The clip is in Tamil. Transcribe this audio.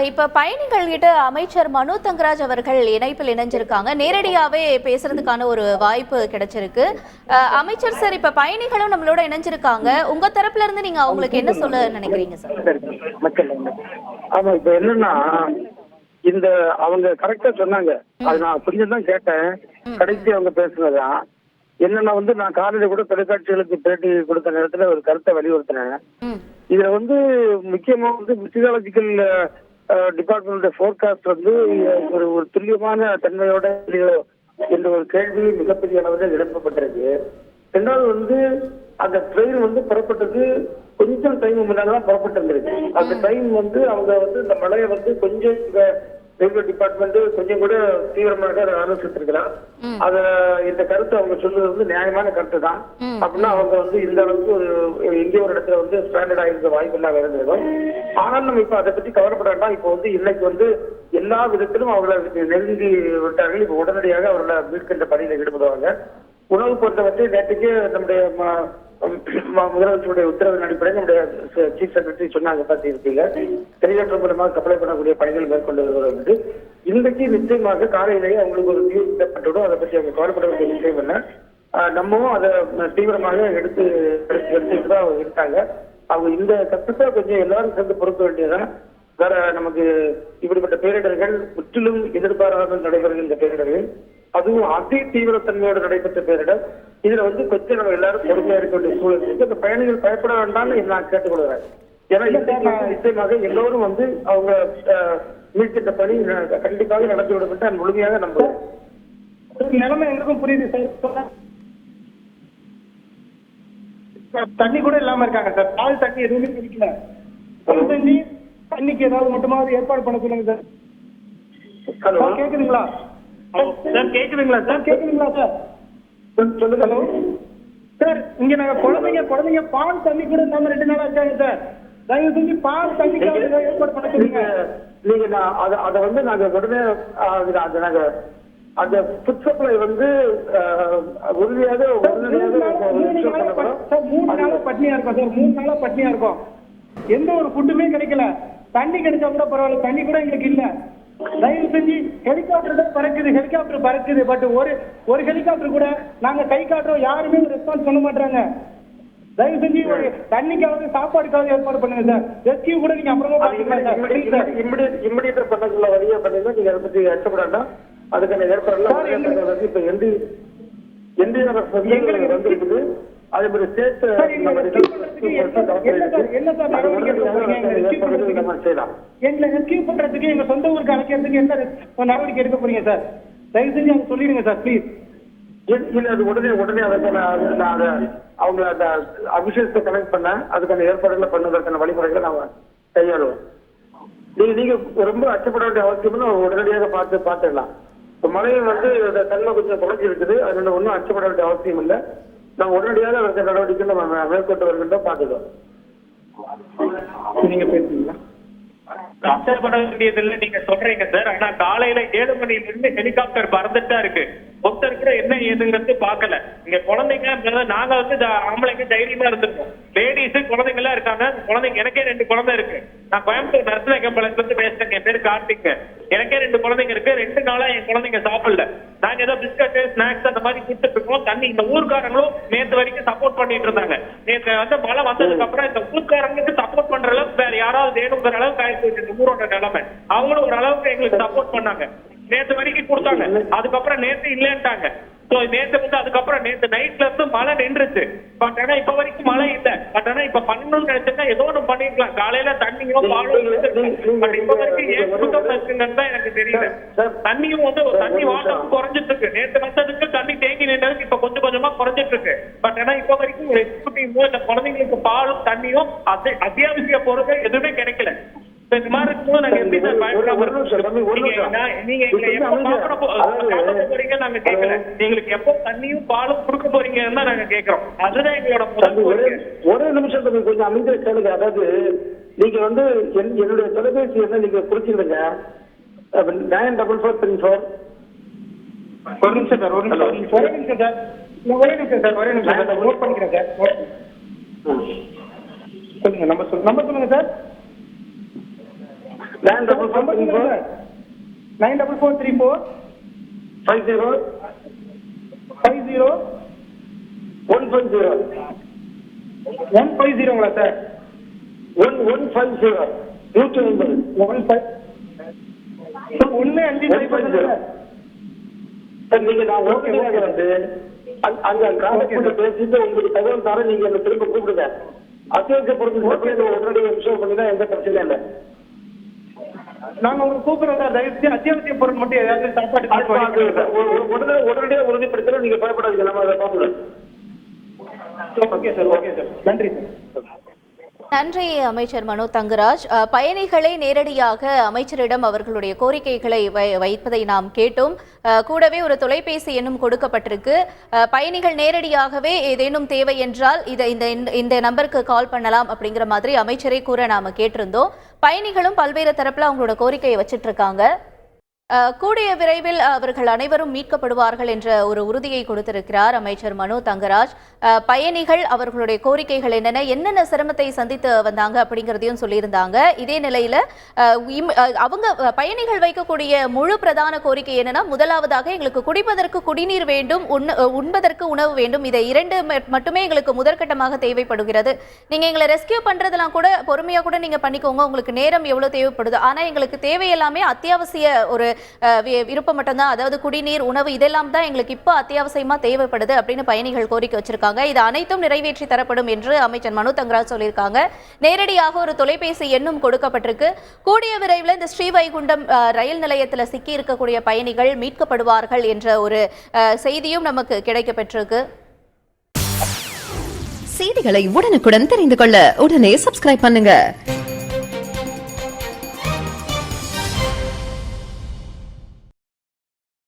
இப்ப பயணிகள் கிட்ட அமைச்சர் மனோ தங்கராஜ் அவர்கள் இணைப்பில் இணைஞ்சிருக்காங்க. நேரடியாவே பேசுறதுக்கான ஒரு வாய்ப்பு கிடைச்சிருக்கு. அமைச்சர் சார், இப்ப பயணிகளும் நம்மளோட இணைஞ்சிருக்காங்க. உங்க தரப்புல இருந்து நீங்க அவங்களுக்கு என்ன சொல்ல நினைக்கிறீங்க சார்? ஆமா, இப்ப என்னன்னா இந்த அவங்க கரெக்டா சொன்னாங்க. அது நான் கொஞ்சம் தான் கேட்டேன். கடைசி அவங்க பேசுனதான் என்னன்னா நான் காலையில கூட தொலைக்காட்சிகளுக்கு பேட்டி கொடுத்த நேரத்துல ஒரு கருத்தை வலியுறுத்தினேன். இதுல முக்கியமா பிசியாலஜிக்கல் டிபார்ட்மெண்ட் போர்காஸ்ட் ஒரு துல்லியமான தன்மையோட என்ற ஒரு கேள்வி மிகப்பெரிய அளவில் எழுப்பப்பட்டிருக்கு. ரெண்டாவது அந்த ட்ரெயின் புறப்பட்டது கொஞ்சம் டைம் முன்னாடிதான் புறப்பட்டு இருந்திருக்கு. அந்த டைம் அவங்க இந்த மழையை கொஞ்சம் ரயில்வே டிபார்ட்மெண்ட் கொஞ்சம் கூட தீவிரமாக ஆலோசித்திருக்கலாம். அத இந்த கருத்து அவங்க சொல்றது நியாயமான கருத்து தான். அப்படின்னா அவங்க இந்த அளவுக்கு எங்கேயோ ஒரு இடத்துல ஸ்டாண்டர்ட் ஆயிருந்த வாய்ப்பு எல்லாம் இருந்திருக்கும். ஆனால் நம்ம இப்ப அதை பத்தி கவலைப்பட வேண்டாம். இப்போ இன்னைக்கு எல்லா விதத்திலும் அவர்களை நெருங்கி விட்டார்கள். இப்ப உடனடியாக அவர்களை மீட்கின்ற பணியில் ஈடுபடுவாங்க. உணவு பொறுத்தவரை நேற்றுக்கே நம்முடைய முதலமைச்சருடைய உத்தரவின் அடிப்படையில் நம்முடைய சீஃப் செக்ரட்டரி சொன்னாங்க, பார்த்திருக்கீங்க, தெளிவேற்றம் மூலமாக சப்ளை பண்ணக்கூடிய பணிகள் மேற்கொண்டு வருவது. இன்றைக்கு நிச்சயமாக காலையிலேயே அவங்களுக்கு ஒரு தீர்வு ஏற்பட்டுவிடும். அதை பற்றி அவங்க கவலைப்பட வேண்டிய விஷயம் இல்லை. நம்மவும் அதை தீவிரமாக எடுத்துட்டு தான் இருக்காங்க. அவங்க இந்த கஷ்டத்தை கொஞ்சம் எல்லாரும் சேர்ந்து பொறுக்க வேண்டியதுதான். வேற நமக்கு இப்படிப்பட்ட பேரிடர்கள் முற்றிலும் எதிர்பாராமல் நடைபெறுகின்ற பேரிடர்கள், அதுவும் அதி தீவிரத்தன்மையோடு நடைபெற்ற பேரிடர். இதுல கொஞ்சம் நம்ம எல்லாரும் பொறுமையா இருக்க வேண்டிய சூழல் இருக்கு. இந்த பயணிகள் பயப்பட வேண்டாம்னு நான் கேட்டுக்கொள்கிறேன். ஏன்னா நிச்சயமாக எல்லோரும் அவங்க மீட்கின்ற பணி கண்டிப்பாக நடத்தி விடப்பட்டு முழுமையாக நம்புறோம். நிலைமை எங்களுக்கும் புரியுது சார். தண்ணி கூட இல்லாம இருக்காங்க சார். பால் தண்ணி எதுவுமே குடிக்கல. தண்ணிக்கு ஏதாவது மட்டுமாவது ஏற்பாடு பண்ண சொல்லுங்க சார். ஹலோ, கேக்குதுங்களா சார்? கேக்குதுங்களா சார்? கேக்குதுங்களா சார்? சொல்லுங்க. ஹலோ சார், இங்க நாங்க குழந்தைங்க பால் தண்ணி கூட இல்லாம 2 நாளா இருக்காங்க சார். தயவு செஞ்சு பால் தண்ணிக்கு ஏற்பாடு பண்ண சொல்லுங்க. நீங்க அதை நாங்க உடனே நாங்க அந்த ஃபுட் சப்ளை உறுதியாக 3 நாளா பட்னியா இருக்கும் சார். 3 நாளா பட்னியா இருக்கும். எந்த ஒரு ஃபுட்டுமே கிடைக்கல. தண்ணி கிடைச்சா கூட பரவாயில்ல, தண்ணி கூட எங்களுக்கு இல்ல. தயவு செஞ்சு ஹெலிகாப்டர் பறக்குது. பட் ஒரு ஹெலிகாப்டர் கூட நாங்க கை காட்டுறோம், யாருமே ரெஸ்பான்ஸ் பண்ண மாட்டாங்க. தயவு செஞ்சு ஒரு தண்ணிக்காவது சாப்பாடுக்காவது ஏற்பாடு பண்ணுங்க சார். ரெஸ்கியூ கூட நீங்க அப்புறமா பாத்துக்கலாம் சார். இம்மிடியேட்டா பண்ணக்குள்ள வழியா பண்ணீங்கன்னா நீங்க அதை பத்தி கஷ்டப்படாண்டா. அதுக்கான ஏற்பாடுலாம் இப்ப என்டிஆர்எஃப் வந்துருக்குது. அதே மாதிரி ஸ்டேட் எங்களை ரெஸ்கியூ பண்றதுக்கு எங்க சொந்த ஊருக்கு அழைக்கிறதுக்கு என்ன நடவடிக்கை எடுக்க போறீங்க சார்? தயவு செஞ்சு அவங்க சொல்லிடுங்க சார் ப்ளீஸ். இல்ல, அது உடனே அவங்க அந்த அபிஷேகத்தை கனெக்ட் பண்ண அதுக்கான ஏற்பாடுகளை பண்ணுவதற்கான வழிமுறைகளை நாம கையாளுவோம். நீங்க ரொம்ப அச்சப்பட வேண்டிய அவசியம் உடனடியாக பார்த்துடலாம். இப்ப மழையும் தன்மை கொஞ்சம் குறைஞ்சி இருக்குது. அதனால ஒன்றும் அச்சப்பட வேண்டிய அவசியம் இல்லை. நான் உடனடியாக அதற்கு நடவடிக்கை நம்ம மேற்கொண்டு வருகின்றோம், பார்த்துக்கோம். நீங்க பேசுறீங்களா? கஷ்டப்பட வேண்டியது இல்லை நீங்க சொல்றீங்க சார். ஆனா காலையில 7 மணியிலிருந்து ஹெலிகாப்டர் பறந்துட்டா இருக்கு. ஒருத்தர் கூட என்ன ஏதுங்கிறது பாக்கல. இங்க குழந்தைங்க நாங்க ஆம்பளைங்க தைரியமா இருந்திருக்கோம். லேடிஸ் குழந்தைங்க எல்லாம் இருக்காங்க. குழந்தைங்க எனக்கே 2 குழந்தை இருக்கு. நான் கோயம்புத்தூர் நரசிங்கம்பாளையத்துல இருந்து பேசுறேன். என் பேரு கார்த்திக். எனக்கே 2 குழந்தைங்க இருக்கு. 2 நாளா என் குழந்தைங்க சாப்பிடல. நாங்க ஏதோ பிஸ்கட் ஸ்நாக்ஸ் அந்த மாதிரி கொடுத்துட்டு இருக்கோம். தண்ணி இந்த ஊர்க்காரங்களும் நேற்று வரைக்கும் சப்போர்ட் பண்ணிட்டு இருந்தாங்க. நேற்று மழை வந்ததுக்கு அப்புறம் இந்த ஊர்க்காரங்களுக்கு சப்போர்ட் பண்ற அளவுக்கு வேற யாராவது வேணுங்கிற அளவுக்கு ஆயிடுச்சு ஊரோட நிலைமை. அவங்களும் ஒரு அளவுக்கு எங்களுக்கு சப்போர்ட் பண்ணாங்க. நேற்று வரைக்கும் கொடுத்தாங்க. அதுக்கப்புறம் நேற்று இல்லைன்ட்டாங்க. அதுக்கப்புறம் நேற்று நைட்ல இருந்து மழை நின்றுச்சு. பட் ஆனா இப்ப வரைக்கும் மழை இல்லை. பட் ஆனா இப்ப பண்ணணும்னு நினைச்சா ஏதோ ஒண்ணு பண்ணிருக்கலாம். காலையில தண்ணியும் பாலும் பட் இப்ப வரைக்கும் ஏன் குடுக்கம் இருக்குன்னு தான் எனக்கு தெரியல. தண்ணியும் தண்ணி வாட்டம் குறைஞ்சிட்டு இருக்கு. நேற்று வந்ததுக்கு தண்ணி தேங்கி நின்றதுக்கு இப்ப கொஞ்சம் கொஞ்சமா குறைஞ்சிட்டு இருக்கு. பட் ஆனா இப்ப வரைக்கும் ஒரு எக்ஸிக்யூட்டிவ் இந்த குழந்தைங்களுக்கு பாலும் தண்ணியும் அத்தியாவசிய பொருட்கள் எதுவுமே கிடைக்கல. இந்த மாதிரி இருக்கும்போது நாங்க எப்படி சார் நீங்க போறீங்க நாங்க கேட்கல. எங்களுக்கு எப்போ தண்ணியும் பாலும் கொடுக்க போறீங்கன்னு தான் நாங்க கேட்கிறோம். அதுதான் எங்களோட ஒரே நிமிஷம் கொஞ்சம் அமைதியா கேளுங்க. அதாவது நீங்க என்னுடைய தொலைபேசி என்ன நீங்க குறிச்சிருங்க. 944434. ஒரு நிமிஷம் சார். நோட் பண்ணிக்கிறேன் சார். சொல்லுங்க. நம்பர் சொல்லுங்க சார். 94434 94434 50 50 150 150ங்களா சார்? 1150 150 150 சார். நீங்க நான் உடனடியாக வந்து அங்க காலேஜ் பேசிட்டு உங்களுக்கு தகவல் தர நீங்க என்ன திரும்ப கூப்பிடுங்க. அத்தியாவசியப்படுறது உடனடியாக இன்ஷூர் பண்ணினா எந்த பிரச்சனையும் இல்லை. நாங்க உங்களுக்கு கூப்பிடுறோம் சார். தயவு செஞ்சு அத்தியாவசிய பொருள் மட்டும் ஏதாவது சாப்பாடு உடனடியாக உறுதிப்படுத்தல நீங்க பயப்படாதீங்க. நம்ம அதை பார்க்கலாம். ஓகே சார், ஓகே சார், நன்றி சார். நன்றி அமைச்சர் மனோ தங்கராஜ். பயணிகளை நேரடியாக அமைச்சரிடம் அவர்களுடைய கோரிக்கைகளை வைப்பதை நாம் கேட்டோம். கூடவே ஒரு தொலைபேசி எண்ணும் கொடுக்கப்பட்டிருக்கு. பயணிகள் நேரடியாகவே ஏதேனும் தேவை என்றால் இந்த நம்பருக்கு கால் பண்ணலாம் அப்படிங்கிற மாதிரி அமைச்சரை கூற நாம கேட்டிருந்தோம். பயணிகளும் பல்வேறு தரப்புல அவங்களோட கோரிக்கையை வச்சிட்டு இருக்காங்க. கூடிய விரைவில் அவர்கள் அனைவரும் மீட்கப்படுவார்கள் என்ற ஒரு உறுதியை கொடுத்திருக்கிறார் அமைச்சர் மனோ தங்கராஜ். பயணிகள் அவர்களுடைய கோரிக்கைகள் என்னென்ன சிரமத்தை சந்தித்து வந்தாங்க அப்படிங்கிறதையும் சொல்லியிருந்தாங்க. இதே நிலையில அவங்க பயணிகள் வைக்கக்கூடிய முழு பிரதான கோரிக்கை என்னன்னா, முதலாவதாக எங்களுக்கு குடிப்பதற்கு குடிநீர் வேண்டும், உண்பதற்கு உணவு வேண்டும். இதை இரண்டு மட்டுமே எங்களுக்கு முதற்கட்டமாக தேவைப்படுகிறது. நீங்க எங்களை ரெஸ்கியூ பண்றதெல்லாம் கூட பொறுமையா கூட நீங்க பண்ணிக்கோங்க, உங்களுக்கு நேரம் எவ்வளவு தேவைப்படுது. ஆனா எங்களுக்கு தேவை எல்லாமே அத்தியாவசிய ஒரு விருப்பம் மட்டும்தான். அதாவது குடிநீர், உணவு இதெல்லாம் தான் எங்களுக்கு இப்போ அத்தியாவசியமா தேவைப்படுது அப்படின்னு பயணிகள் கோரிக்கை வச்சிருக்காங்க. இது அனைத்தும் நிறைவேற்றி தரப்படும் என்று அமைச்சர் மனோ தங்கராஜ் சொல்லியிருக்காங்க. நேரடியாக ஒரு தொலைபேசி எண்ணும் கொடுக்கப்பட்டிருக்கு. கூடிய விரைவில் இந்த ஸ்ரீவைகுண்டம் ரயில் நிலையத்தில் சிக்கி இருக்கக்கூடிய பயணிகள் மீட்கப்படுவார்கள் என்ற ஒரு செய்தியும் நமக்கு கிடைக்கப்பெற்றிருக்கு. செய்திகளை உடனுக்குடன் தெரிந்து கொள்ள உடனே சப்ஸ்கிரைப் பண்ணுங்க.